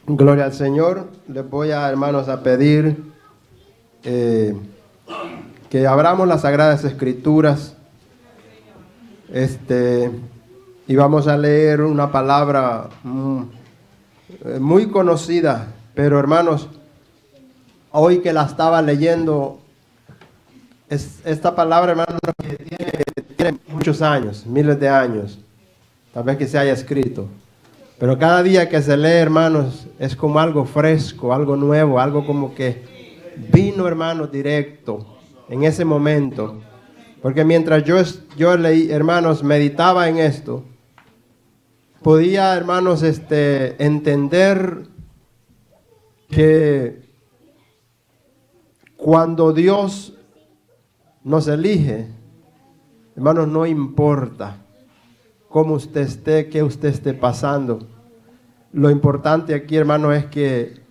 Gloria al Señor. Les voy a, hermanos, a pedir que abramos las Sagradas Escrituras y vamos a leer una palabra muy conocida, pero hermanos, hoy que la estaba leyendo, esta palabra, hermanos, que tiene muchos años, miles de años, tal vez que se haya escrito. Pero cada día que se lee, hermanos, es como algo fresco, algo nuevo, algo como que vino, hermanos, directo en ese momento. Porque mientras yo leí, hermanos, meditaba en esto, podía, hermanos, entender que cuando Dios nos elige, hermanos, no importa cómo usted esté, qué usted esté pasando. Lo importante aquí, hermano, es que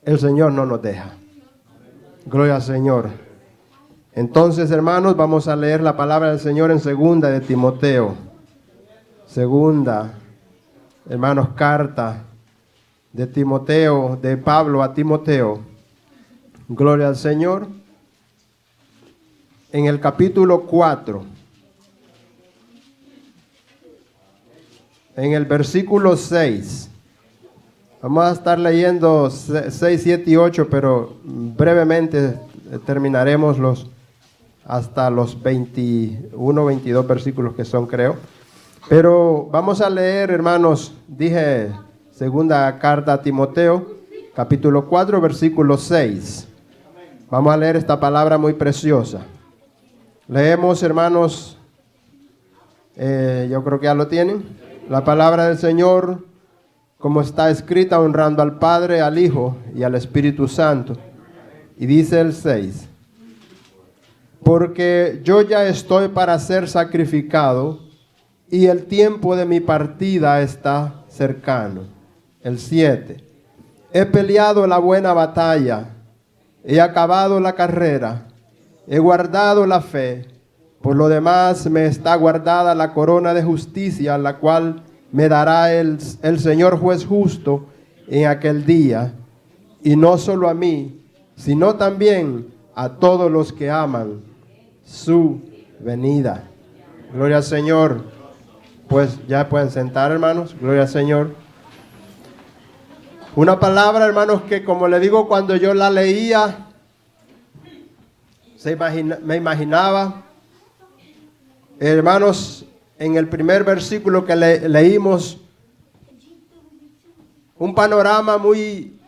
el Señor no nos deja. Gloria al Señor. Entonces, hermanos, vamos a leer la palabra del Señor en segunda de Timoteo. Segunda, hermanos, carta de Timoteo, de Pablo a Timoteo. Gloria al Señor. En el capítulo 4. En el versículo 6, vamos a estar leyendo 6, 7 y 8, pero brevemente terminaremos hasta los 21, 22 versículos que son, creo. Pero vamos a leer, hermanos, dije, segunda carta a Timoteo, capítulo 4, versículo 6. Vamos a leer esta palabra muy preciosa. Leemos, hermanos, yo creo que ya lo tienen. La palabra del Señor, como está escrita, honrando al Padre, al Hijo y al Espíritu Santo. Y dice el 6. Porque yo ya estoy para ser sacrificado y el tiempo de mi partida está cercano. El 7. He peleado la buena batalla, he acabado la carrera, he guardado la fe. Por lo demás me está guardada la corona de justicia, la cual me dará el Señor juez justo en aquel día, y no solo a mí, sino también a todos los que aman su venida. Gloria al Señor. Pues ya pueden sentar, hermanos. Gloria al Señor. Una palabra, hermanos, que como le digo, cuando yo la leía, me imaginaba, hermanos, en el primer versículo que leímos, un panorama muy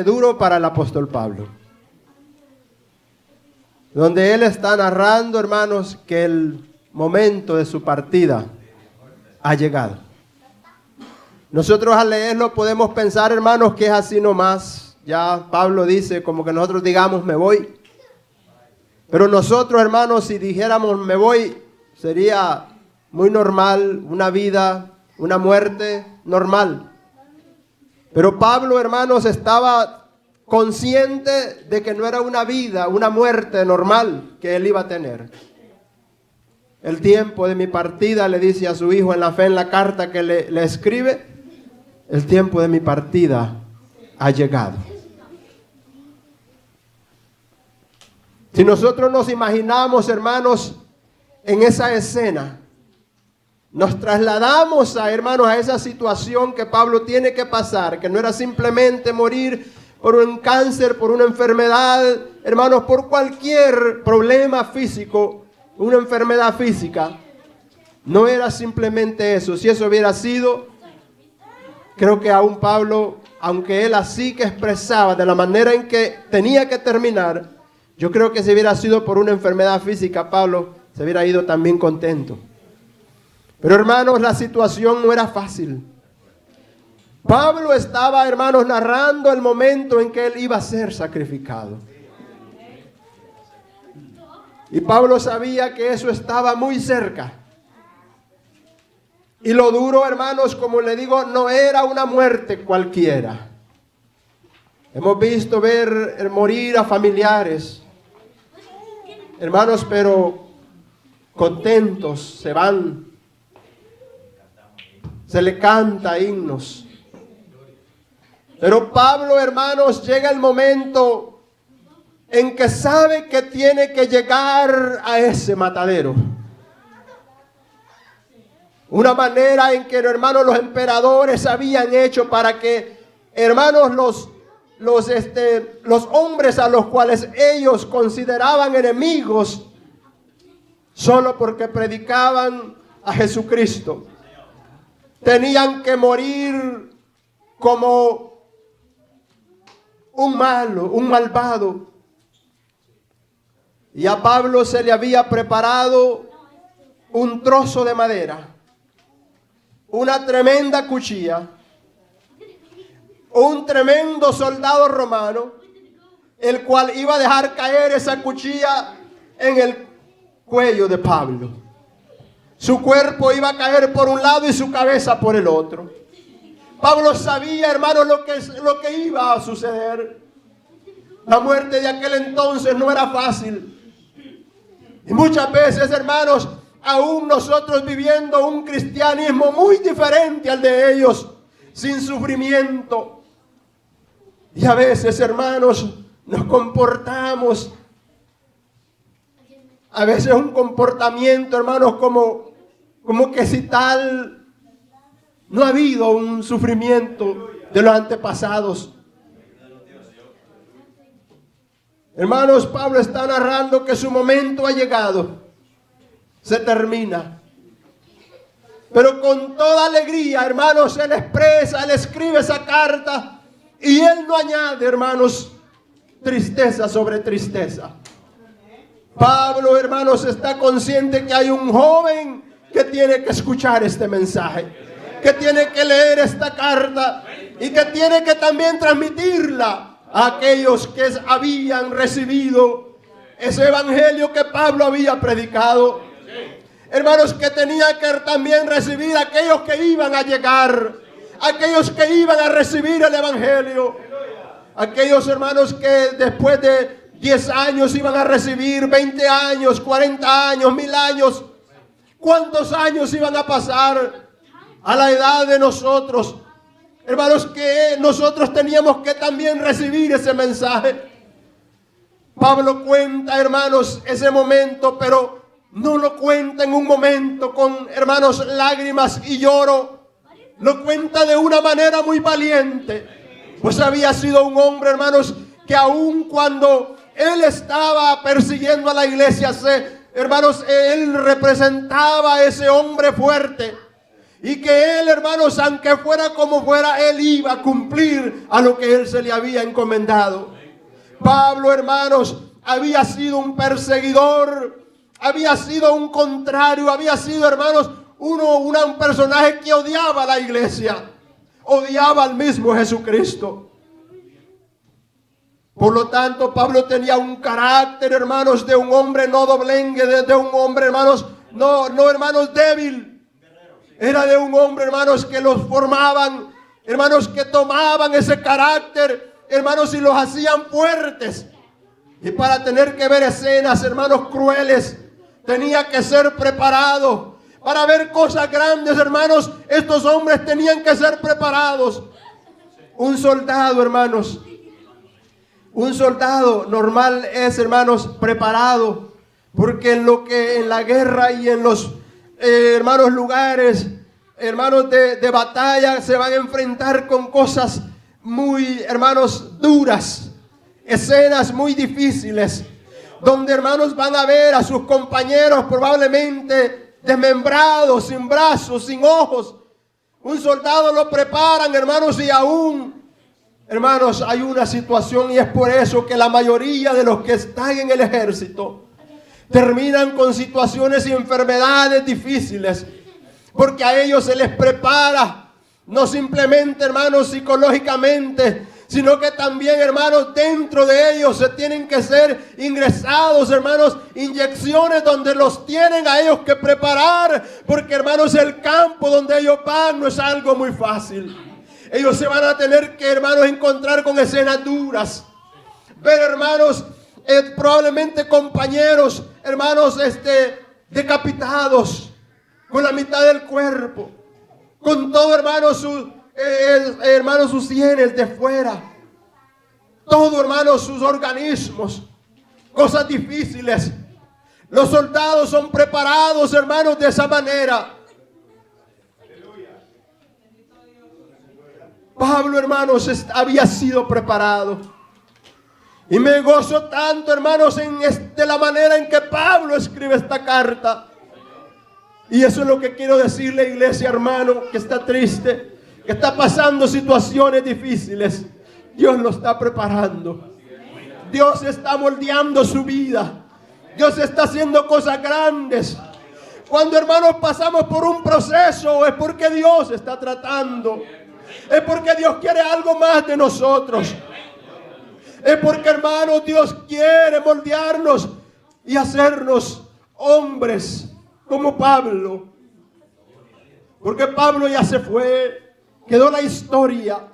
duro para el apóstol Pablo, donde él está narrando, hermanos, que el momento de su partida ha llegado. Nosotros al leerlo podemos pensar, hermanos, que es así nomás. Ya Pablo dice como que nosotros digamos me voy. Pero nosotros, hermanos, si dijéramos me voy, sería muy normal, una vida, una muerte normal. Pero Pablo, hermanos, estaba consciente de que no era una vida, una muerte normal que él iba a tener. El tiempo de mi partida, le dice a su hijo en la fe, en la carta que le escribe, el tiempo de mi partida ha llegado. Si nosotros nos imaginamos, hermanos, en esa escena, nos trasladamos hermanos, a esa situación que Pablo tiene que pasar, que no era simplemente morir por un cáncer, por una enfermedad, hermanos, por cualquier problema físico, una enfermedad física. No era simplemente eso. Si eso hubiera sido, creo que aún Pablo, aunque él así que expresaba de la manera en que tenía que terminar, yo creo que si hubiera sido por una enfermedad física, Pablo se hubiera ido también contento. Pero hermanos, la situación no era fácil. Pablo estaba, hermanos, narrando el momento en que él iba a ser sacrificado. Y Pablo sabía que eso estaba muy cerca. Y lo duro, hermanos, como le digo, no era una muerte cualquiera. Hemos visto ver morir a familiares, hermanos, pero contentos se van se le canta himnos. Pero Pablo, hermanos, llega el momento en que sabe que tiene que llegar a ese matadero. Una manera en que, hermanos, los emperadores habían hecho para que, hermanos, los hombres a los cuales ellos consideraban enemigos, solo porque predicaban a Jesucristo, tenían que morir como un malo, un malvado. Y a Pablo se le había preparado un trozo de madera, una tremenda cuchilla, un tremendo soldado romano, el cual iba a dejar caer esa cuchilla en el cuello de Pablo. Su cuerpo iba a caer por un lado y su cabeza por el otro. Pablo sabía, hermanos, lo que iba a suceder. La muerte de aquel entonces no era fácil. Y muchas veces, hermanos, aún nosotros viviendo un cristianismo muy diferente al de ellos, sin sufrimiento. Y a veces, hermanos, nos comportamos, a veces un comportamiento, hermanos, como que si tal no ha habido un sufrimiento de los antepasados. Hermanos, Pablo está narrando que su momento ha llegado, se termina. Pero con toda alegría, hermanos, él expresa, él escribe esa carta y él no añade, hermanos, tristeza sobre tristeza. Pablo, hermanos, está consciente que hay un joven que tiene que escuchar este mensaje, que tiene que leer esta carta y que tiene que también transmitirla a aquellos que habían recibido ese evangelio que Pablo había predicado. Hermanos, que tenía que también recibir aquellos que iban a llegar, aquellos que iban a recibir el evangelio, aquellos hermanos que después de 10 años iban a recibir 20 años, 40 años, 1000 años. ¿Cuántos años iban a pasar a la edad de nosotros? Hermanos, que nosotros teníamos que también recibir ese mensaje. Pablo cuenta, hermanos, ese momento, pero no lo cuenta en un momento con, hermanos, lágrimas y lloro. Lo cuenta de una manera muy valiente. Pues había sido un hombre, hermanos, que aun cuando él estaba persiguiendo a la iglesia, hermanos, él representaba a ese hombre fuerte. Y que él, hermanos, aunque fuera como fuera, él iba a cumplir a lo que él se le había encomendado. Pablo, hermanos, había sido un perseguidor, había sido un contrario, había sido, hermanos, un personaje que odiaba a la iglesia, odiaba al mismo Jesucristo. Por lo tanto, Pablo tenía un carácter, hermanos, de un hombre no doblengue, de un hombre, hermanos, no hermanos, débil. Era de un hombre, hermanos, que los formaban, hermanos, que tomaban ese carácter, hermanos, y los hacían fuertes. Y para tener que ver escenas, hermanos, crueles, tenía que ser preparado. Para ver cosas grandes, hermanos, estos hombres tenían que ser preparados. Un soldado, hermanos, un soldado normal es, hermanos, preparado. Porque en la guerra y en los hermanos, lugares, hermanos, de batalla, se van a enfrentar con cosas muy, hermanos, duras, escenas muy difíciles, donde, hermanos, van a ver a sus compañeros probablemente desmembrados, sin brazos, sin ojos. Un soldado lo preparan, hermanos, y aún, hermanos, hay una situación, y es por eso que la mayoría de los que están en el ejército terminan con situaciones y enfermedades difíciles, porque a ellos se les prepara, no simplemente, hermanos, psicológicamente, sino que también, hermanos, dentro de ellos se tienen que ser ingresados, hermanos, inyecciones donde los tienen a ellos que preparar, porque, hermanos, el campo donde ellos van no es algo muy fácil. Ellos se van a tener que, hermanos, encontrar con escenas duras, ver, hermanos, probablemente compañeros, hermanos, decapitados con la mitad del cuerpo, con todo, hermano, sus sienes de fuera, todo, hermano, sus organismos, cosas difíciles. Los soldados son preparados, hermanos, de esa manera. Pablo, hermanos, había sido preparado. Y me gozo tanto, hermanos, de la manera en que Pablo escribe esta carta. Y eso es lo que quiero decirle, iglesia, hermano, que está triste, que está pasando situaciones difíciles. Dios lo está preparando. Dios está moldeando su vida. Dios está haciendo cosas grandes. Cuando, hermanos, pasamos por un proceso, es porque Dios está tratando. Es porque Dios quiere algo más de nosotros. Es porque, hermanos, Dios quiere moldearnos y hacernos hombres como Pablo. Porque Pablo ya se fue, quedó la historia.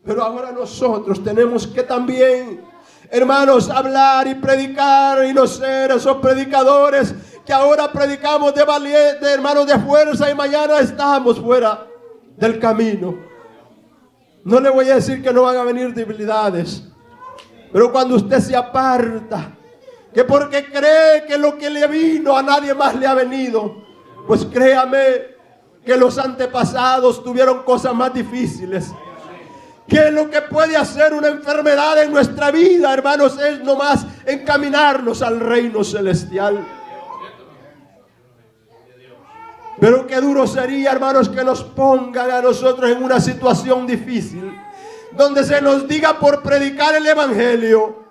Pero ahora nosotros tenemos que también, hermanos, hablar y predicar y no ser esos predicadores que ahora predicamos de valiente, hermanos, de fuerza, y mañana estamos fuera del camino. No le voy a decir que no van a venir debilidades, pero cuando usted se aparta, que porque cree que lo que le vino a nadie más le ha venido, pues créame que los antepasados tuvieron cosas más difíciles. Que lo que puede hacer una enfermedad en nuestra vida, hermanos, es nomás encaminarnos al reino celestial. Pero qué duro sería, hermanos, que nos pongan a nosotros en una situación difícil, donde se nos diga por predicar el evangelio,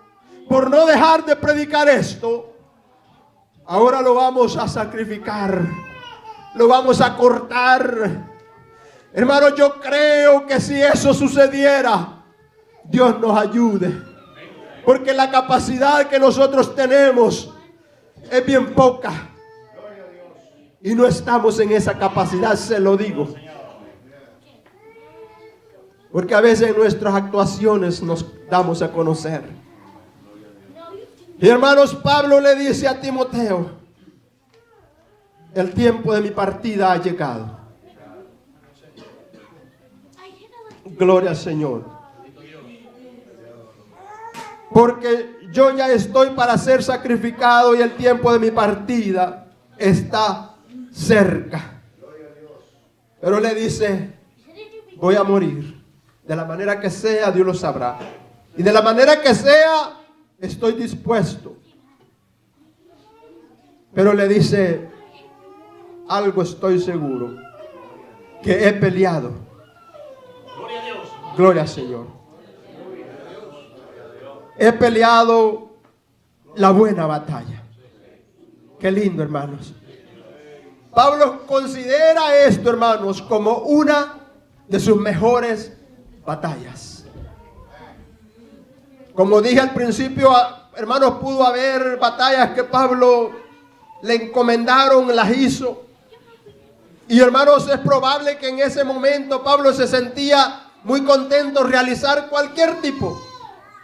por no dejar de predicar esto, ahora lo vamos a sacrificar, lo vamos a cortar. Hermanos, yo creo que si eso sucediera, Dios nos ayude, porque la capacidad que nosotros tenemos es bien poca. Y no estamos en esa capacidad, se lo digo. Porque a veces en nuestras actuaciones nos damos a conocer. Y hermanos, Pablo le dice a Timoteo: el tiempo de mi partida ha llegado. Gloria al Señor. Porque yo ya estoy para ser sacrificado y el tiempo de mi partida está cerca. Pero le dice: voy a morir. De la manera que sea, Dios lo sabrá. Y de la manera que sea, estoy dispuesto. Pero le dice: algo estoy seguro, que he peleado. Gloria al Señor. He peleado la buena batalla. Qué lindo, hermanos. Pablo considera esto, hermanos, como una de sus mejores batallas. Como dije al principio, hermanos, pudo haber batallas que Pablo le encomendaron, las hizo. Y hermanos, es probable que en ese momento Pablo se sentía muy contento realizar cualquier tipo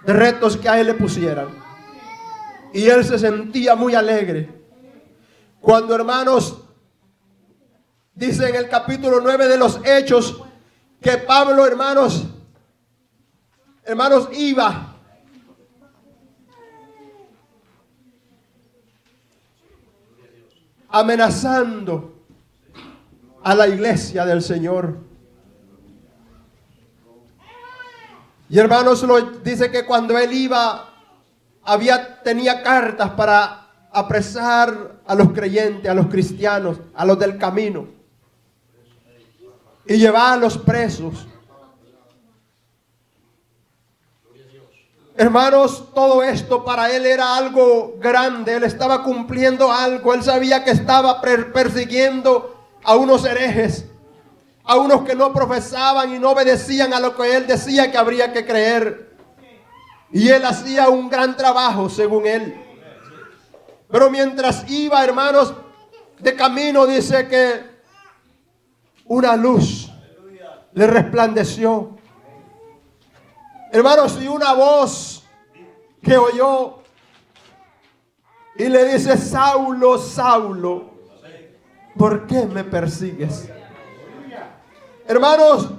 de retos que a él le pusieran. Y él se sentía muy alegre. Cuando, hermanos, dice en el capítulo 9 de los Hechos que Pablo, hermanos, iba amenazando a la iglesia del Señor. Y hermanos, dice que cuando él iba, tenía cartas para apresar a los creyentes, a los cristianos, a los del camino, y llevarlos presos. Hermanos, todo esto para él era algo grande. Él estaba cumpliendo algo. Él sabía que estaba persiguiendo a unos herejes, a unos que no profesaban y no obedecían a lo que él decía que habría que creer. Y él hacía un gran trabajo, según él. Pero mientras iba, hermanos, de camino, dice que una luz le resplandeció. Hermanos, y una voz que oyó y le dice: Saulo, Saulo, ¿por qué me persigues? Hermanos,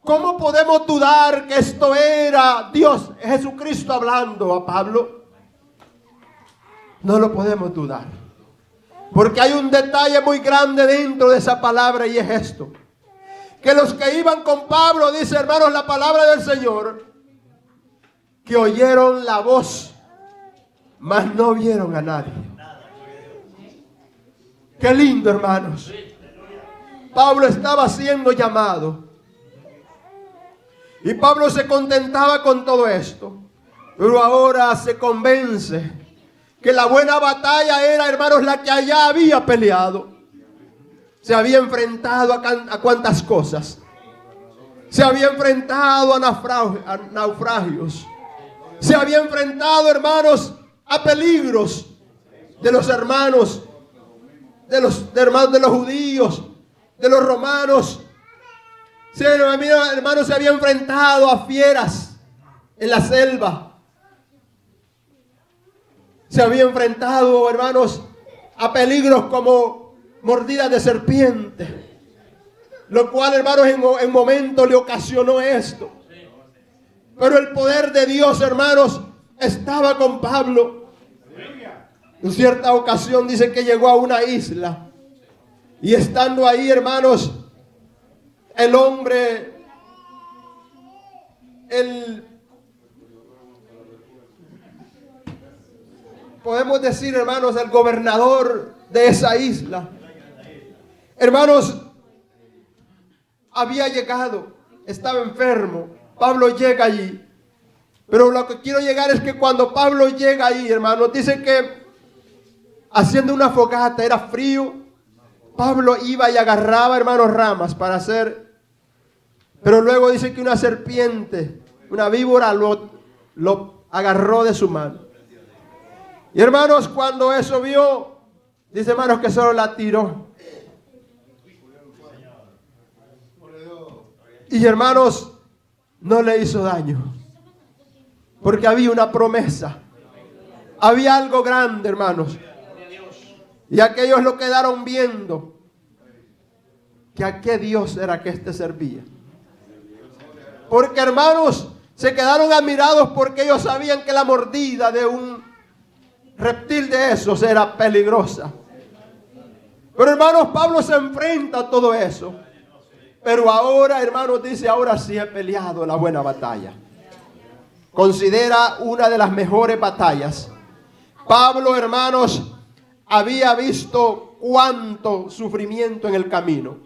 ¿cómo podemos dudar que esto era Dios, Jesucristo hablando a Pablo? No lo podemos dudar. Porque hay un detalle muy grande dentro de esa palabra y es esto. Que los que iban con Pablo, dice hermanos la palabra del Señor, que oyeron la voz, mas no vieron a nadie. Qué lindo, hermanos. Pablo estaba siendo llamado. Y Pablo se contentaba con todo esto. Pero ahora se convence que la buena batalla era, hermanos, la que allá había peleado. Se había enfrentado a cuantas cosas. Se había enfrentado a naufragios. Se había enfrentado, hermanos, a peligros de los hermanos, de los judíos, de los romanos. Sí, hermanos, se había enfrentado a fieras en la selva. Se había enfrentado, hermanos, a peligros como mordidas de serpiente. Lo cual, hermanos, en momento le ocasionó esto. Pero el poder de Dios, hermanos, estaba con Pablo. En cierta ocasión dice que llegó a una isla. Y estando ahí, hermanos, el hombre, podemos decir, hermanos, el gobernador de esa isla, hermanos, había llegado, estaba enfermo. Pablo llega allí. Pero lo que quiero llegar es que cuando Pablo llega ahí, hermanos, dice que haciendo una fogata, era frío. Pablo iba y agarraba, hermanos, ramas para hacer. Pero luego dice que una serpiente, una víbora, lo agarró de su mano. Y hermanos, cuando eso vio, dice, hermanos, que solo la tiró. Y hermanos, no le hizo daño. Porque había una promesa. Había algo grande, hermanos. Y aquellos lo quedaron viendo. Que a qué Dios era que éste servía. Porque, hermanos, se quedaron admirados porque ellos sabían que la mordida de un reptil de esos era peligrosa. Pero, hermanos, Pablo se enfrenta a todo eso. Pero ahora, hermanos, dice, ahora sí he peleado la buena batalla. Considera una de las mejores batallas. Pablo, hermanos, había visto cuánto sufrimiento en el camino.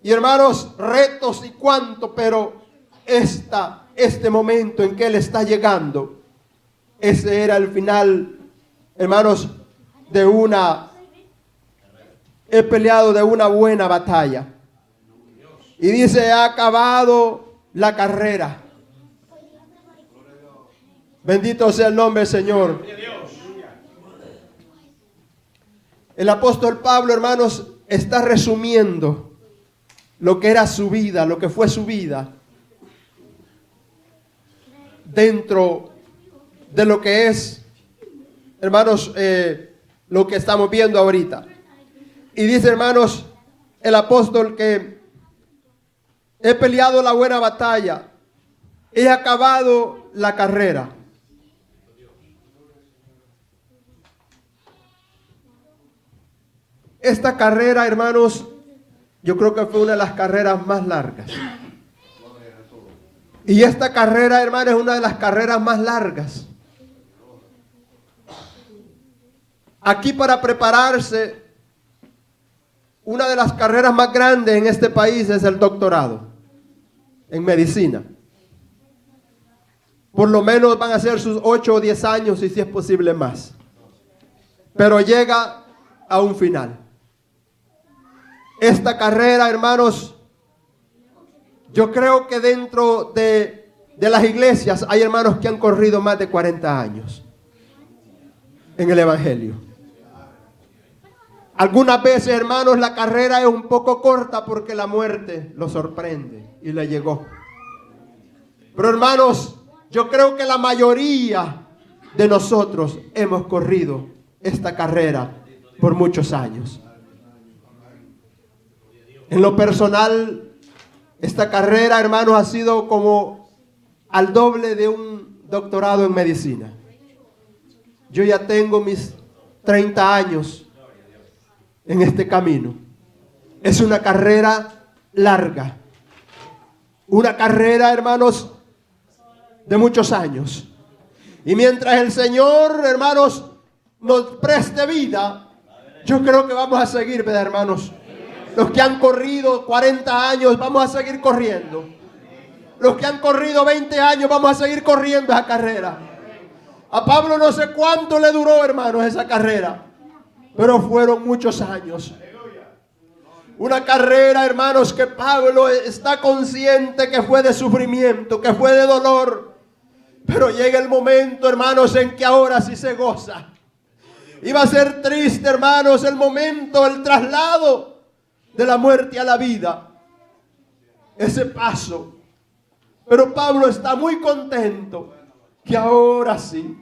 Y hermanos, retos y cuánto, pero este momento en que él está llegando, ese era el final, hermanos, he peleado de una buena batalla. Y dice, ha acabado la carrera. Bendito sea el nombre del Señor. El apóstol Pablo, hermanos, está resumiendo lo que era su vida, lo que fue su vida, dentro de lo que es, hermanos, lo que estamos viendo ahorita. Y dice, hermanos, el apóstol que he peleado la buena batalla, he acabado la carrera. Esta carrera, hermanos, yo creo que fue una de las carreras más largas. Y esta carrera, hermanos, es una de las carreras más largas. Aquí para prepararse, una de las carreras más grandes en este país es el doctorado en medicina. Por lo menos van a ser sus 8 o 10 años y si es posible más. Pero llega a un final. Esta carrera, hermanos, yo creo que dentro de las iglesias hay hermanos que han corrido más de 40 años en el evangelio. Algunas veces, hermanos, la carrera es un poco corta porque la muerte lo sorprende y le llegó. Pero, hermanos, yo creo que la mayoría de nosotros hemos corrido esta carrera por muchos años. En lo personal, esta carrera, hermanos, ha sido como al doble de un doctorado en medicina. Yo ya tengo mis 30 años en este camino. Es una carrera larga. Una carrera, hermanos, de muchos años. Y mientras el Señor, hermanos, nos preste vida, yo creo que vamos a seguir, ¿verdad, hermanos? Los que han corrido 40 años, vamos a seguir corriendo. Los que han corrido 20 años, vamos a seguir corriendo esa carrera. A Pablo no sé cuánto le duró, hermanos, esa carrera, pero fueron muchos años. Una carrera, hermanos, que Pablo está consciente que fue de sufrimiento, que fue de dolor. Pero llega el momento, hermanos, en que ahora sí se goza. Iba a ser triste, hermanos, el momento, el traslado de la muerte a la vida. Ese paso. Pero Pablo está muy contento que ahora sí.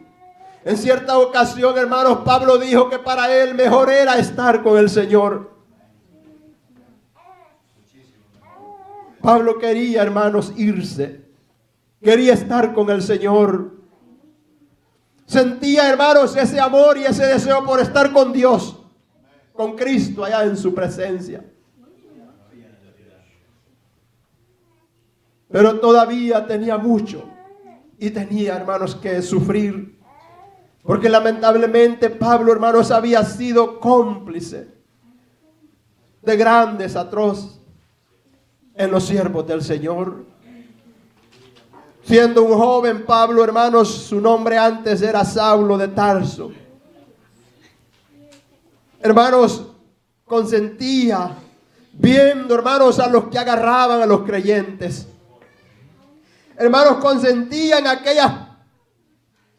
En cierta ocasión, hermanos, Pablo dijo que para él mejor era estar con el Señor. Pablo quería, hermanos, irse. Quería estar con el Señor. Sentía, hermanos, ese amor y ese deseo por estar con Dios, con Cristo allá en su presencia. Pero todavía tenía mucho y tenía, hermanos, que sufrir. Porque lamentablemente Pablo, hermanos, había sido cómplice de grandes atroces en los siervos del Señor. Siendo un joven Pablo, hermanos, su nombre antes era Saulo de Tarso. Hermanos, consentía viendo, hermanos, a los que agarraban a los creyentes. Hermanos, consentían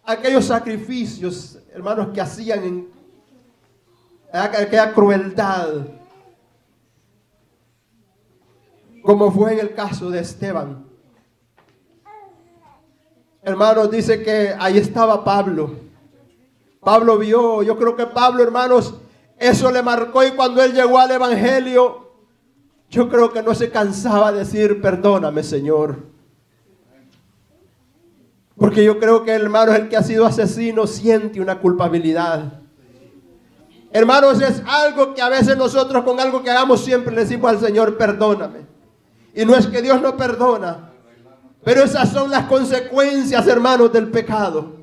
aquellos sacrificios, hermanos, que hacían en aquella crueldad. Como fue en el caso de Esteban. Hermanos, dice que ahí estaba Pablo. Pablo vio, yo creo que Pablo, hermanos, eso le marcó, y cuando él llegó al evangelio, yo creo que no se cansaba de decir: perdóname, Señor. Porque yo creo que, hermanos, el que ha sido asesino siente una culpabilidad. Hermanos, es algo que a veces nosotros, con algo que hagamos, siempre le decimos al Señor: perdóname. Y no es que Dios no perdona, pero esas son las consecuencias, hermanos, del pecado.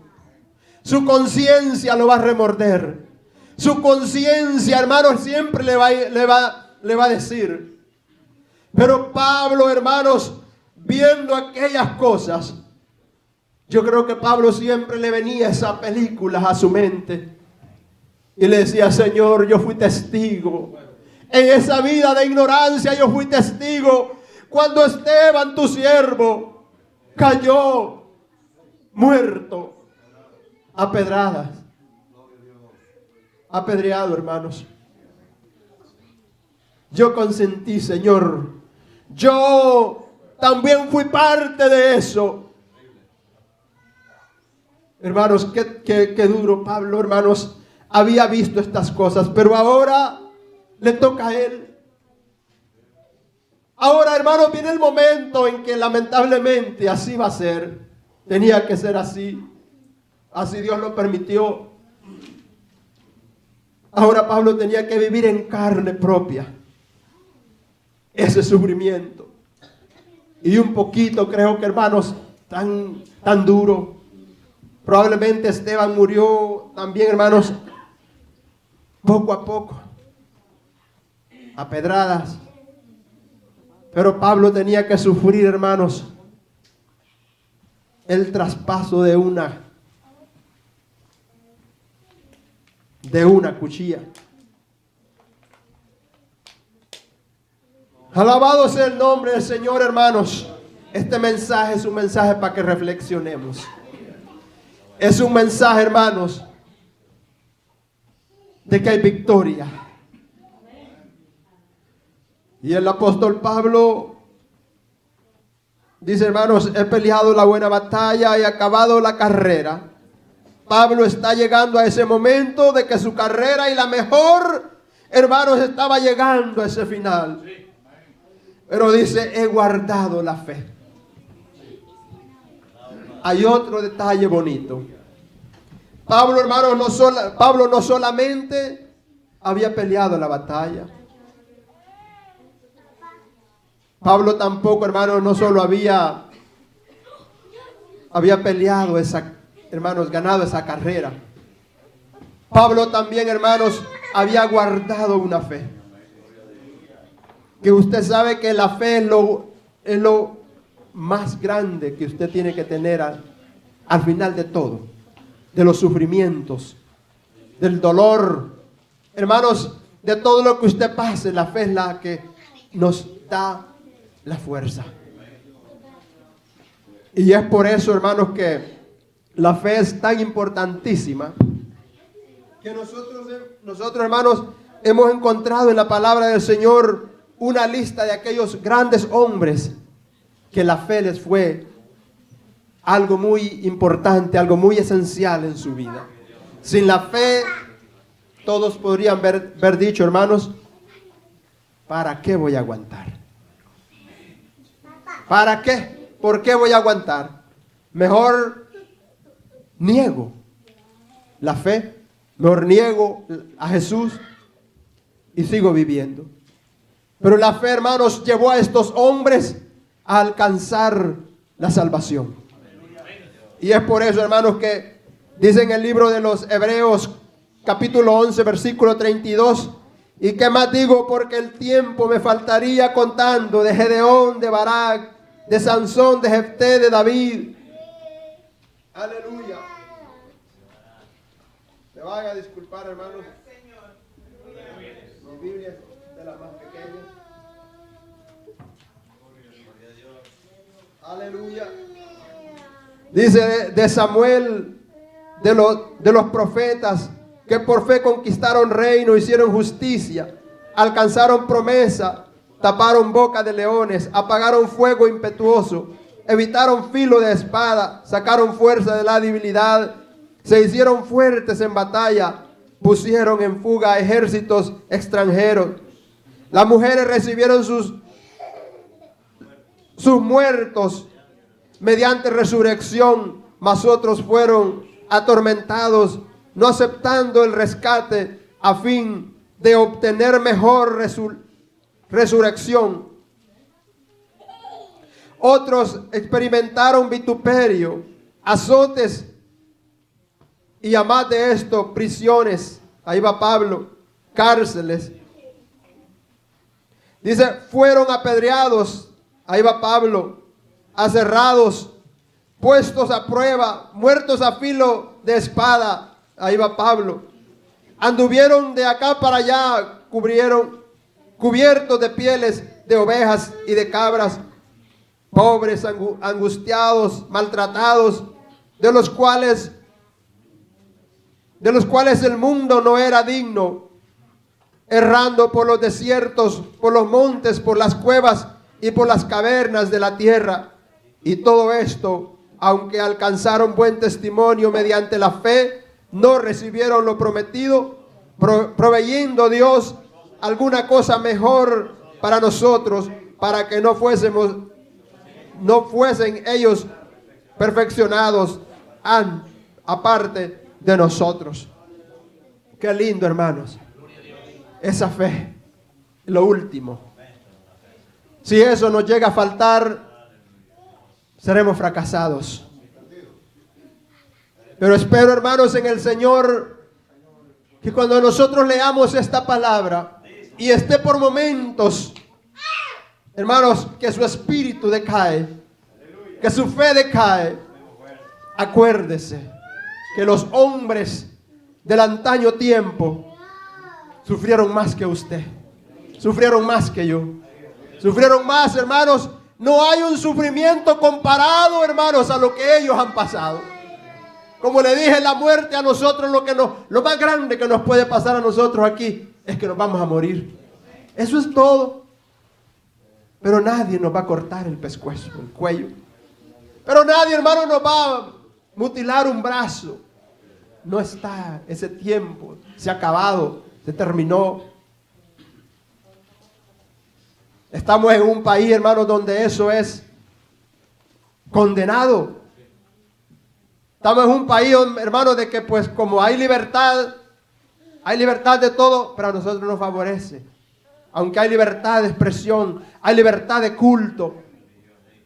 Su conciencia lo va a remorder. Su conciencia, hermanos, siempre le va a decir. Pero Pablo, hermanos, viendo aquellas cosas, yo creo que Pablo siempre le venía esa película a su mente. Y le decía: Señor, yo fui testigo. En esa vida de ignorancia yo fui testigo. Cuando Esteban, tu siervo, cayó muerto a pedradas. Apedreado, hermanos. Yo consentí, Señor. Yo también fui parte de eso. Hermanos, qué duro. Pablo, hermanos, había visto estas cosas, pero ahora le toca a él. Ahora, hermanos, viene el momento en que lamentablemente así va a ser. Tenía que ser así. Así Dios lo permitió. Ahora Pablo tenía que vivir en carne propia ese sufrimiento. Y un poquito, creo que, hermanos, tan duro. Probablemente Esteban murió también, hermanos, poco a poco, a pedradas. Pero Pablo tenía que sufrir, hermanos, el traspaso de una cuchilla. Alabado sea el nombre del Señor, hermanos. Este mensaje es un mensaje para que reflexionemos. Es un mensaje, hermanos, de que hay victoria. Y el apóstol Pablo dice: hermanos, he peleado la buena batalla, he acabado la carrera. Pablo está llegando a ese momento de que su carrera, y la mejor, hermanos, estaba llegando a ese final. Pero dice, he guardado la fe. Hay otro detalle bonito. Pablo, hermano, Pablo no solamente había peleado la batalla. Pablo tampoco, hermano, no solo había peleado ganado esa carrera. Pablo también, hermanos, había guardado una fe. Que usted sabe que la fe es lo más grande que usted tiene que tener al final de todo. De los sufrimientos, del dolor. Hermanos, de todo lo que usted pase, la fe es la que nos da la fuerza. Y es por eso, hermanos, que la fe es tan importantísima que nosotros, hermanos, hemos encontrado en la palabra del Señor una lista de aquellos grandes hombres que la fe les fue algo muy importante, algo muy esencial en su vida. Sin la fe, todos podrían haber dicho, hermanos, ¿para qué voy a aguantar? ¿Para qué? ¿Por qué voy a aguantar? Mejor niego la fe, mejor niego a Jesús y sigo viviendo. Pero la fe, hermanos, llevó a estos hombres a alcanzar la salvación. Y es por eso, hermanos, que dice en el libro de los Hebreos, capítulo 11, versículo 32, ¿y qué más digo? Porque el tiempo me faltaría contando de Gedeón, de Barak, de Sansón, de Jefté, de David. Aleluya. Me van a disculpar, hermanos. Mi Biblia es de las más pequeñas. Aleluya. Dice de Samuel, de los profetas, que por fe conquistaron reino, hicieron justicia, alcanzaron promesa, taparon boca de leones, apagaron fuego impetuoso, evitaron filo de espada, sacaron fuerza de la debilidad, se hicieron fuertes en batalla, pusieron en fuga a ejércitos extranjeros. Las mujeres recibieron sus muertos mediante resurrección, mas otros fueron atormentados, no aceptando el rescate a fin de obtener mejor resurrección. Otros experimentaron vituperio, azotes y además de esto, prisiones. Ahí va Pablo, cárceles. Dice, fueron apedreados. Ahí va Pablo, aserrados, puestos a prueba, muertos a filo de espada. Ahí va Pablo. Anduvieron de acá para allá, cubiertos de pieles de ovejas y de cabras, pobres, angustiados, maltratados, de los cuales el mundo no era digno, errando por los desiertos, por los montes, por las cuevas y por las cavernas de la tierra. Y todo esto, aunque alcanzaron buen testimonio mediante la fe, no recibieron lo prometido, proveyendo Dios alguna cosa mejor para nosotros, para que no fuesen ellos perfeccionados aparte de nosotros. Qué lindo, hermanos. Esa fe, lo último. Si eso nos llega a faltar, seremos fracasados. Pero espero, hermanos, en el Señor, que cuando nosotros leamos esta palabra y esté por momentos, hermanos, que su espíritu decae, que su fe decae, acuérdese que los hombres del antaño tiempo sufrieron más que usted, sufrieron más que yo, sufrieron más, hermanos. No hay un sufrimiento comparado, hermanos, a lo que ellos han pasado. Como le dije, la muerte a nosotros, lo más grande que nos puede pasar a nosotros aquí es que nos vamos a morir. Eso es todo. Pero nadie nos va a cortar el pescuezo, el cuello. Pero nadie, hermano, nos va a mutilar un brazo. No está, ese tiempo se ha acabado, se terminó. Estamos en un país, hermanos, donde eso es condenado. Estamos en un país, hermanos, de que pues como hay libertad de todo, pero a nosotros nos favorece. Aunque hay libertad de expresión, hay libertad de culto.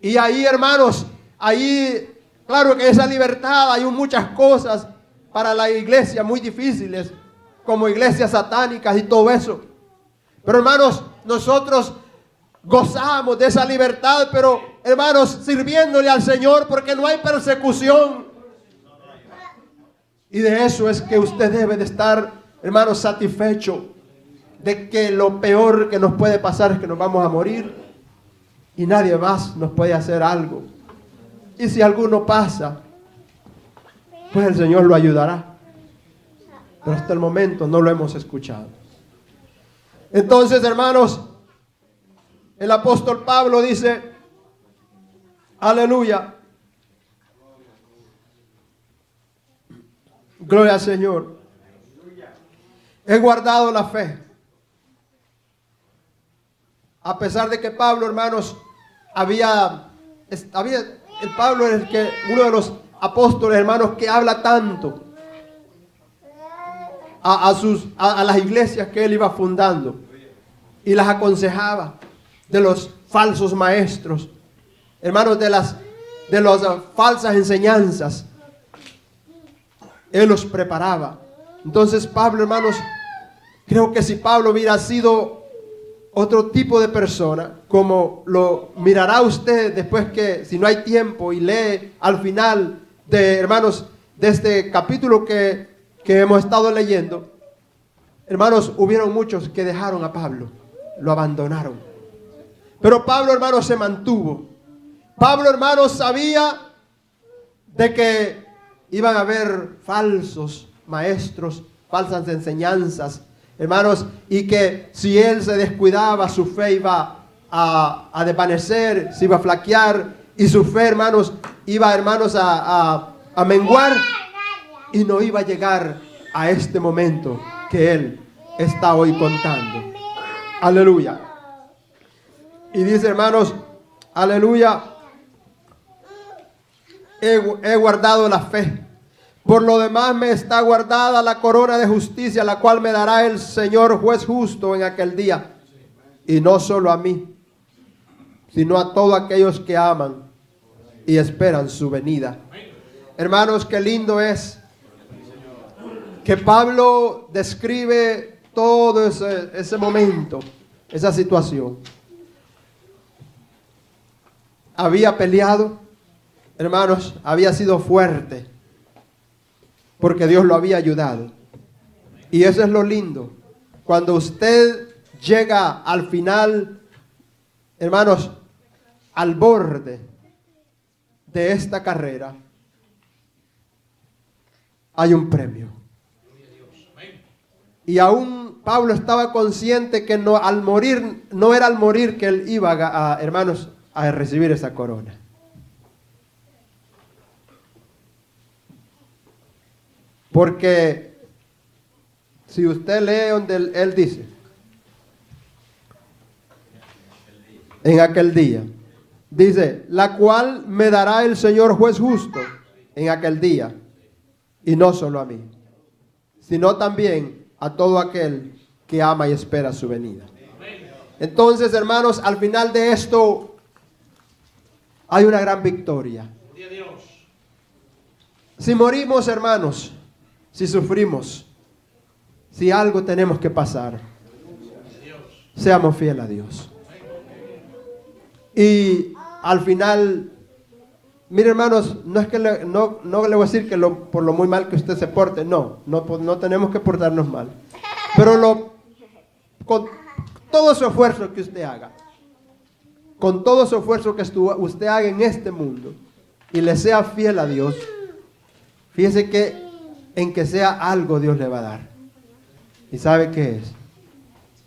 Y ahí, hermanos, ahí, claro que esa libertad, hay muchas cosas para la iglesia muy difíciles, como iglesias satánicas y todo eso. Pero hermanos, nosotros gozamos de esa libertad, pero hermanos, sirviéndole al Señor, porque no hay persecución. Y de eso es que usted debe de estar, hermanos, satisfecho, de que lo peor que nos puede pasar es que nos vamos a morir y nadie más nos puede hacer algo. Y si alguno pasa, pues el Señor lo ayudará. Pero hasta el momento no lo hemos escuchado. Entonces, hermanos, el apóstol Pablo dice, aleluya, gloria al Señor, he guardado la fe. A pesar de que Pablo, hermanos, el Pablo es uno de los apóstoles, hermanos, que habla tanto a las iglesias que él iba fundando y las aconsejaba de los falsos maestros, hermanos, de las falsas enseñanzas. Él los preparaba. Entonces Pablo, hermanos, creo que si Pablo hubiera sido otro tipo de persona, como lo mirará usted después que, si no hay tiempo y lee al final de, hermanos, de este capítulo que hemos estado leyendo, hermanos, hubieron muchos que dejaron a Pablo, lo abandonaron. Pero Pablo, hermanos, se mantuvo. Pablo, hermanos, sabía de que iban a haber falsos maestros, falsas enseñanzas, hermanos, y que si él se descuidaba, su fe iba a desvanecer, se iba a flaquear, y su fe, hermanos, iba, hermanos, a menguar, y no iba a llegar a este momento que él está hoy contando. Aleluya. Y dice, hermanos, aleluya, he guardado la fe. Por lo demás me está guardada la corona de justicia, la cual me dará el Señor juez justo en aquel día. Y no solo a mí, sino a todos aquellos que aman y esperan su venida. Hermanos, qué lindo es que Pablo describe todo ese momento, esa situación. Había peleado, hermanos, había sido fuerte, porque Dios lo había ayudado. Y eso es lo lindo. Cuando usted llega al final, hermanos, al borde de esta carrera, hay un premio. Y aún Pablo estaba consciente que no era al morir que él iba hermanos, a recibir esa corona. Porque si usted lee donde él dice, en aquel día, dice, la cual me dará el Señor juez justo en aquel día, y no solo a mí, sino también a todo aquel que ama y espera su venida. Entonces, hermanos, al final de esto hay una gran victoria. Si morimos, hermanos, si sufrimos, si algo tenemos que pasar, seamos fieles a Dios. Y al final, mire, hermanos, no es que no le voy a decir que por lo muy mal que usted se porte, no tenemos que portarnos mal. Pero con todo su esfuerzo que usted haga, con todo su esfuerzo que usted haga en este mundo y le sea fiel a Dios, fíjese que en que sea algo Dios le va a dar. ¿Y sabe qué es?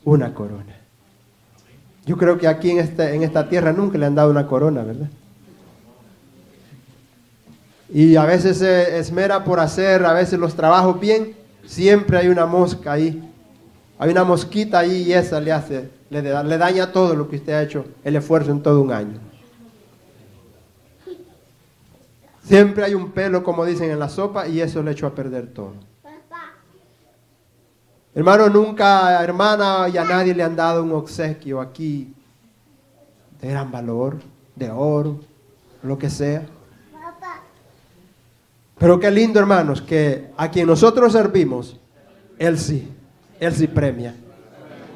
Una corona. Yo creo que aquí en esta tierra nunca le han dado una corona, ¿verdad? Y a veces se esmera por hacer a veces los trabajos bien, siempre hay una mosca ahí. Hay una mosquita ahí y esa le hace le daña todo lo que usted ha hecho, el esfuerzo en todo un año. Siempre hay un pelo, como dicen, en la sopa, y eso le echó a perder todo. Hermano, nunca, hermana, y a nadie le han dado un obsequio aquí de gran valor, de oro, lo que sea. Pero qué lindo, hermanos, que a quien nosotros servimos, Él sí premia.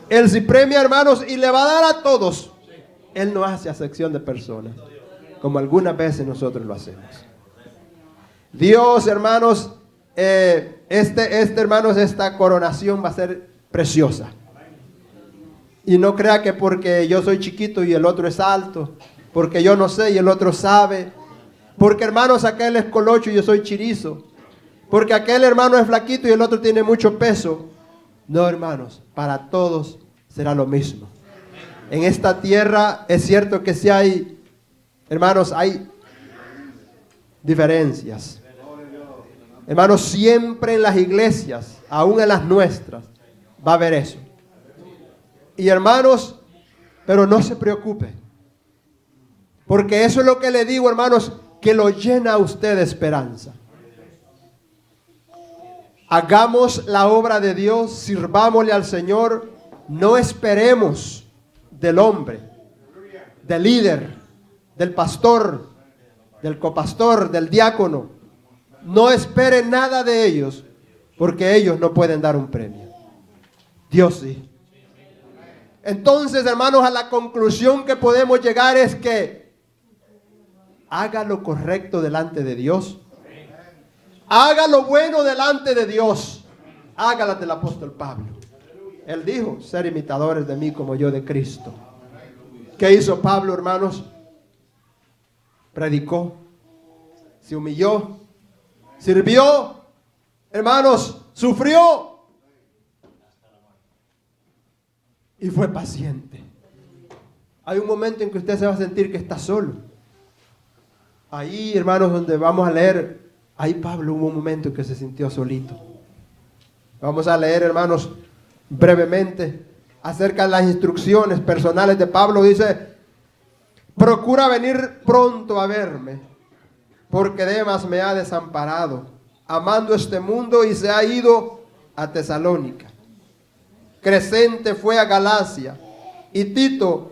Él sí premia, hermanos, y le va a dar a todos. Él no hace acepción de personas, como algunas veces nosotros lo hacemos. Dios, hermanos, hermanos, esta coronación va a ser preciosa. Y no crea que porque yo soy chiquito y el otro es alto, porque yo no sé y el otro sabe, porque, hermanos, aquel es colocho y yo soy chirizo, porque aquel hermano es flaquito y el otro tiene mucho peso. No, hermanos, para todos será lo mismo. En esta tierra es cierto que sí hay, hermanos, hay diferencias. Hermanos, siempre en las iglesias, aún en las nuestras, va a haber eso. Y hermanos, pero no se preocupe, porque eso es lo que le digo, hermanos, que lo llena a usted de esperanza. Hagamos la obra de Dios, sirvámosle al Señor, no esperemos del hombre, del líder, del pastor, del copastor, del diácono. No esperen nada de ellos, porque ellos no pueden dar un premio. Dios sí. Entonces, hermanos, a la conclusión que podemos llegar es que haga lo correcto delante de Dios. Haga lo bueno delante de Dios. Haga la del apóstol Pablo. Él dijo, ser imitadores de mí como yo de Cristo. ¿Qué hizo Pablo, hermanos? Predicó, se humilló, sirvió, hermanos, sufrió y fue paciente. Hay un momento en que usted se va a sentir que está solo. Ahí, hermanos, donde vamos a leer, ahí Pablo hubo un momento en que se sintió solito. Vamos a leer, hermanos, brevemente acerca de las instrucciones personales de Pablo. Dice, procura venir pronto a verme, porque Demas me ha desamparado, amando este mundo, y se ha ido a Tesalónica. Crescente fue a Galacia y Tito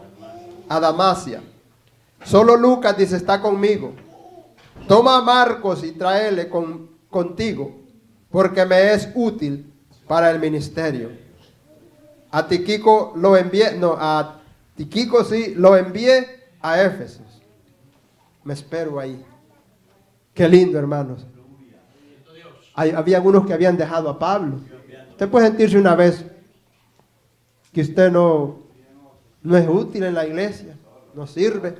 a Damasia. Solo Lucas, dice, está conmigo. Toma a Marcos y tráele contigo, porque me es útil para el ministerio. A Tíquico lo envié, lo envié a Éfeso. Me espero ahí. Qué lindo, hermanos. Había algunos que habían dejado a Pablo. Usted puede sentirse una vez que usted no es útil en la iglesia, no sirve,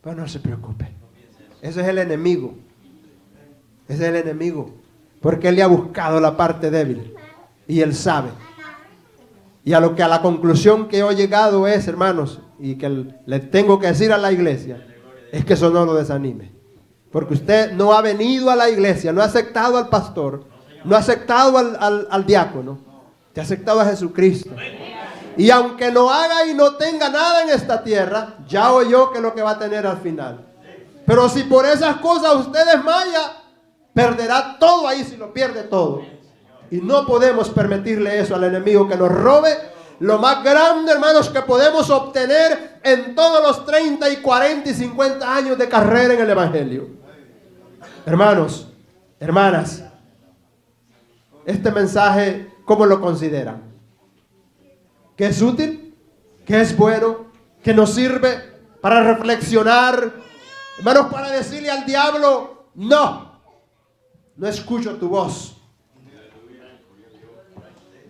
pero no se preocupe. Ese es el enemigo. Ese es el enemigo. Porque él le ha buscado la parte débil. Y él sabe. Y a la conclusión que he llegado es, hermanos, y que le tengo que decir a la iglesia, es que eso no lo desanime. Porque usted no ha venido a la iglesia, no ha aceptado al pastor, no ha aceptado al diácono, te ha aceptado a Jesucristo. Y aunque no haga y no tenga nada en esta tierra, ya oyó que es lo que va a tener al final. Pero si por esas cosas usted desmaya, perderá todo ahí, si lo pierde todo. Y no podemos permitirle eso al enemigo, que nos robe lo más grande, hermanos, que podemos obtener en todos los 30 y 40 y 50 años de carrera en el evangelio. Hermanos, hermanas, este mensaje, ¿cómo lo consideran? ¿Que es útil? ¿Que es bueno? ¿Que nos sirve para reflexionar? Hermanos, para decirle al diablo, no escucho tu voz.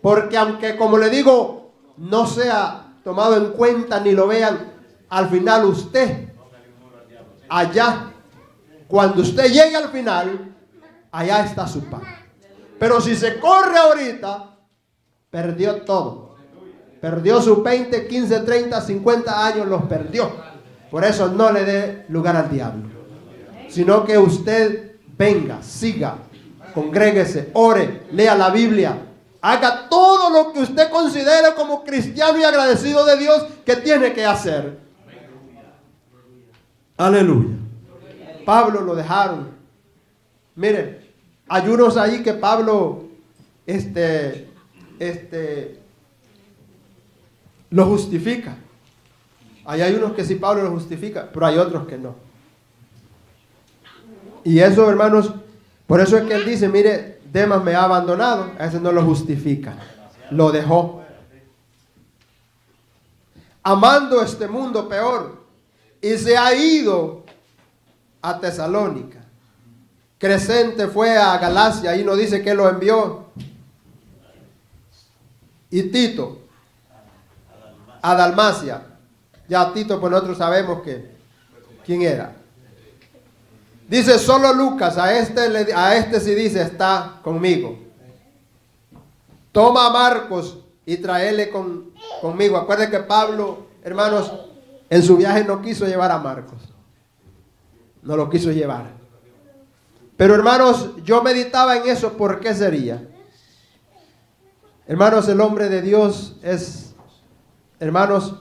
Porque aunque, como le digo, no sea tomado en cuenta ni lo vean, al final usted, allá, cuando usted llegue al final, allá está su paz. Pero si se corre ahorita, perdió todo. Perdió sus 20, 15, 30, 50 años, los perdió. Por eso no le dé lugar al diablo. Sino que usted venga, siga, congréguese, ore, lea la Biblia, Haga todo lo que usted considere como cristiano y agradecido de Dios que tiene que hacer. Aleluya. Pablo lo dejaron. Mire, hay unos ahí que Pablo lo justifica. Ahí hay unos que sí Pablo lo justifica, pero hay otros que no. Y eso, hermanos, por eso es que él dice, mire, Demas me ha abandonado. A ese no lo justifica, lo dejó. Amando este mundo peor. Y se ha ido a Tesalónica. Crescente fue a Galacia, ahí nos dice que lo envió. Y Tito a Dalmacia. Ya Tito, pues nosotros sabemos quién era. Dice solo Lucas, a este sí dice, está conmigo. Toma a Marcos y tráele conmigo. Acuérdense que Pablo, hermanos, en su viaje no quiso llevar a Marcos. No lo quiso llevar. Pero hermanos, yo meditaba en eso, ¿por qué sería? Hermanos, el hombre de Dios hermanos,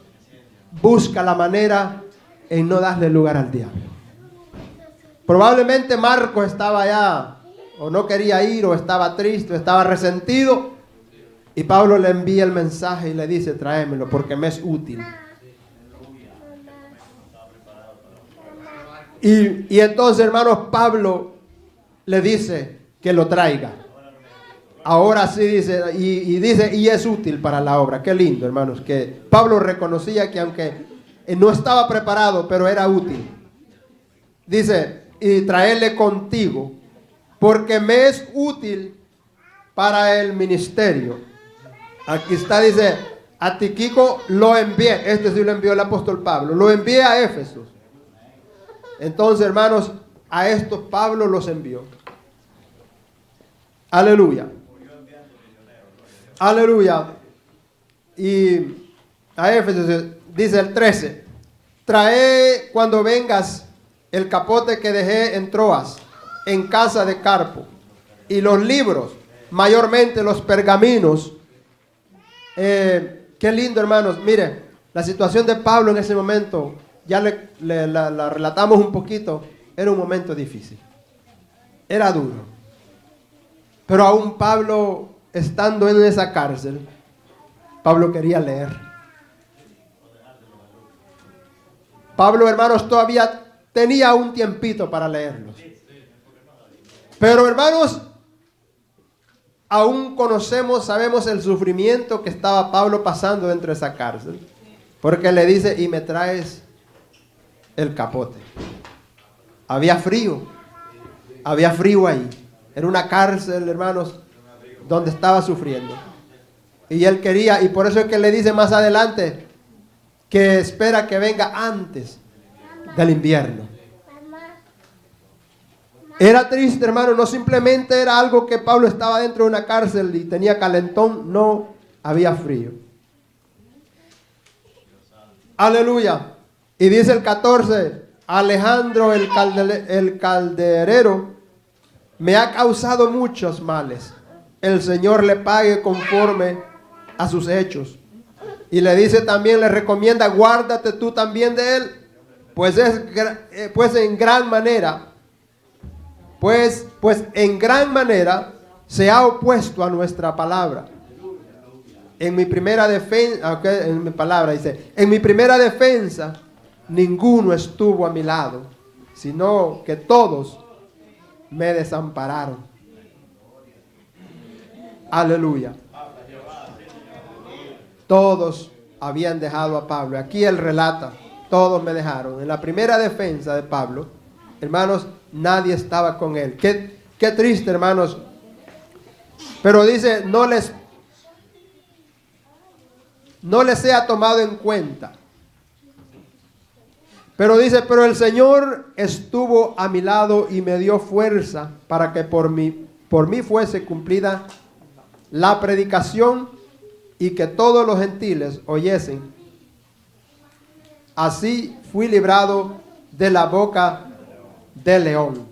busca la manera en no darle lugar al diablo. Probablemente Marcos estaba allá, o no quería ir, o estaba triste, o estaba resentido. Y Pablo le envía el mensaje y le dice, tráemelo porque me es útil. Y entonces, hermanos, Pablo le dice que lo traiga. Ahora sí dice, y es útil para la obra. Qué lindo, hermanos, que Pablo reconocía que aunque no estaba preparado, pero era útil. Dice, y traerle contigo, porque me es útil para el ministerio. Aquí está, dice, a Tíquico lo envié. Este sí lo envió el apóstol Pablo. Lo envié a Éfeso. Entonces, hermanos, a estos Pablo los envió. Aleluya. Aleluya. Y a Éfeso dice el 13. Trae cuando vengas el capote que dejé en Troas, en casa de Carpo, y los libros, mayormente los pergaminos. Qué lindo, hermanos. Mire, la situación de Pablo en ese momento, ya la relatamos un poquito, era un momento difícil. Era duro. Pero aún Pablo, estando en esa cárcel, Pablo quería leer. Pablo, hermanos, todavía tenía un tiempito para leerlos. Pero, hermanos, aún sabemos el sufrimiento que estaba Pablo pasando dentro de esa cárcel. Porque le dice, y me traes el capote. Había frío ahí. Era una cárcel, hermanos, donde estaba sufriendo. Y él quería, y por eso es que le dice más adelante, que espera que venga antes del invierno. Era triste, hermano, no simplemente era algo que Pablo estaba dentro de una cárcel y tenía calentón, no, había frío. Aleluya. Y dice el 14, Alejandro el calderero me ha causado muchos males. El Señor le pague conforme a sus hechos. Y le dice también, le recomienda, guárdate tú también de él, pues en gran manera se ha opuesto a nuestra palabra. En mi primera defensa, en mi palabra dice, en mi primera defensa ninguno estuvo a mi lado, sino que todos me desampararon. Aleluya. Todos habían dejado a Pablo. Aquí él relata, todos me dejaron. En la primera defensa de Pablo, hermanos, nadie estaba con él. Qué triste, hermanos. Pero dice, no les sea tomado en cuenta. Pero dice, pero el Señor estuvo a mi lado y me dio fuerza para que por mí fuese cumplida la predicación y que todos los gentiles oyesen. Así fui librado de la boca del león.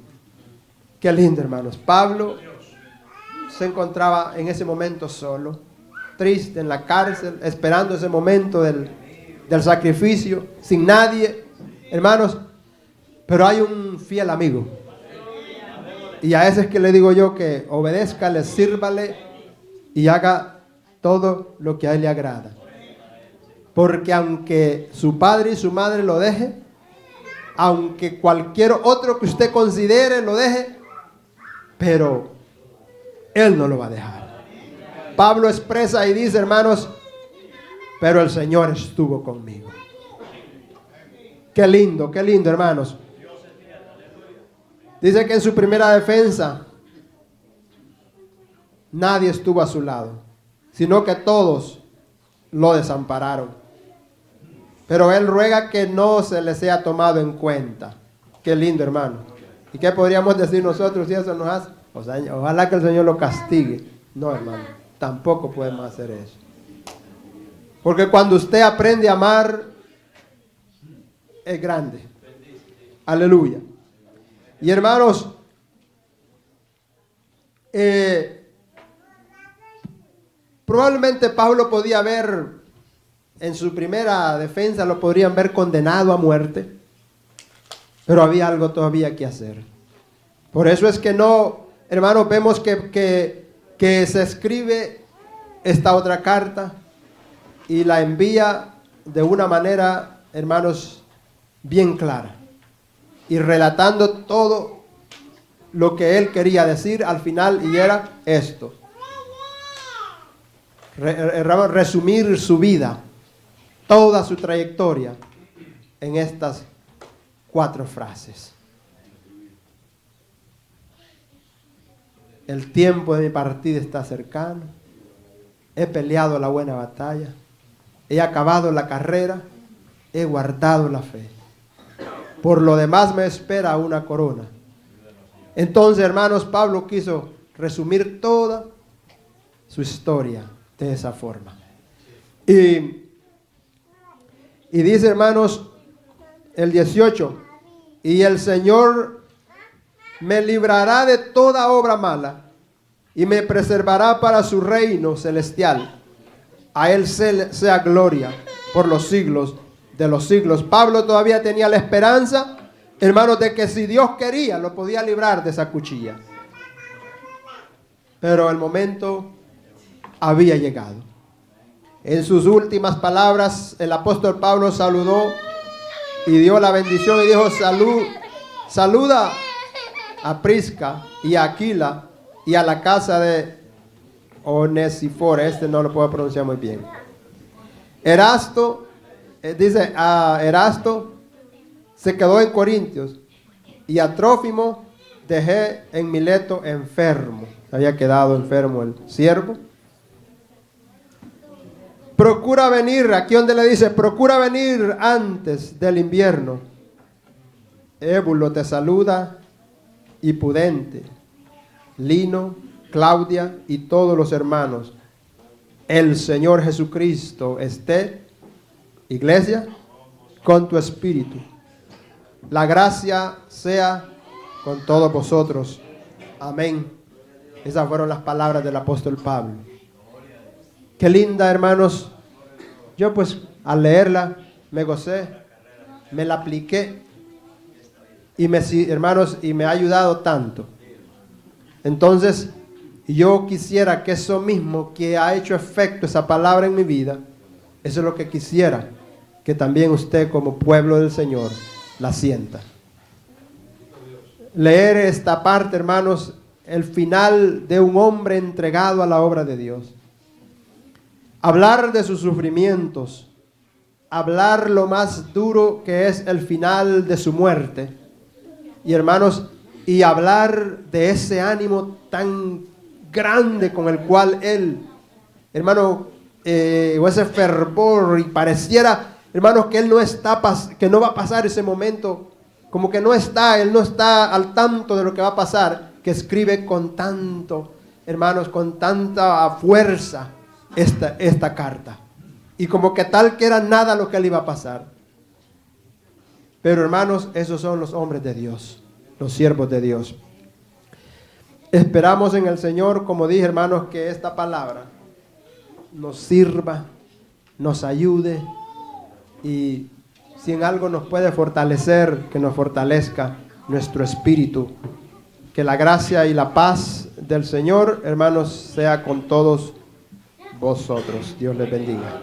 Qué lindo, hermanos. Pablo se encontraba en ese momento solo, triste en la cárcel, esperando ese momento del sacrificio, sin nadie, hermanos. Pero hay un fiel amigo. Y a ese es que le digo yo que obedézcale, sírvale y haga todo lo que a él le agrada. Porque aunque su padre y su madre lo dejen, aunque cualquier otro que usted considere lo deje, pero él no lo va a dejar. Pablo expresa y dice, hermanos, pero el Señor estuvo conmigo. Qué lindo, hermanos. Dice que en su primera defensa nadie estuvo a su lado, sino que todos lo desampararon. Pero él ruega que no se le sea tomado en cuenta. Qué lindo, hermano. ¿Y qué podríamos decir nosotros si eso nos hace? O sea, ojalá que el Señor lo castigue. No, hermano, tampoco podemos hacer eso. Porque cuando usted aprende a amar, es grande. Aleluya. Y hermanos, probablemente Pablo podía haber, en su primera defensa, lo podrían ver condenado a muerte. Pero había algo todavía que hacer. Por eso es que no, hermanos, vemos que se escribe esta otra carta y la envía de una manera, hermanos, bien clara. Y relatando todo lo que él quería decir al final, y era esto. Resumir su vida, toda su trayectoria, en estas 4 frases. El tiempo de mi partida está cercano. He peleado la buena batalla. He acabado la carrera. He guardado la fe. Por lo demás me espera una corona. Entonces, hermanos, Pablo quiso resumir toda su historia de esa forma. Y dice, hermanos, el 18, y el Señor me librará de toda obra mala y me preservará para su reino celestial. A Él sea gloria por los siglos de los siglos. Pablo todavía tenía la esperanza, hermanos, de que si Dios quería, lo podía librar de esa cuchilla. Pero el momento había llegado. En sus últimas palabras, el apóstol Pablo saludó y dio la bendición y dijo, saluda a Prisca y a Aquila y a la casa de Onesíforo. No lo puedo pronunciar muy bien. Erasto, Erasto se quedó en Corintios y a Trófimo dejé en Mileto enfermo. Había quedado enfermo el siervo. Procura venir, aquí donde le dice, procura venir antes del invierno. Ébulo te saluda, y Pudente, Lino, Claudia y todos los hermanos. El Señor Jesucristo esté, iglesia, con tu espíritu. La gracia sea con todos vosotros. Amén. Esas fueron las palabras del apóstol Pablo. Qué linda, hermanos. Yo pues al leerla me gocé, me la apliqué y hermanos, y me ha ayudado tanto. Entonces, yo quisiera que eso mismo que ha hecho efecto esa palabra en mi vida, eso es lo que quisiera que también usted como pueblo del Señor la sienta. Leer esta parte, hermanos, el final de un hombre entregado a la obra de Dios. Hablar de sus sufrimientos, hablar lo más duro que es el final de su muerte. Y hermanos, y hablar de ese ánimo tan grande con el cual él, hermano, o ese fervor, y pareciera, hermanos, que él no está, que no va a pasar ese momento, como que él no está al tanto de lo que va a pasar, que escribe con tanto, hermanos, con tanta fuerza esta carta. Y como que tal que era nada lo que le iba a pasar. Pero hermanos, esos son los hombres de Dios, los siervos de Dios. Esperamos en el Señor, como dije, hermanos, que esta palabra nos sirva, nos ayude, y si en algo nos puede fortalecer, que nos fortalezca nuestro espíritu. Que la gracia y la paz del Señor, hermanos, sea con todos vosotros. Dios les bendiga.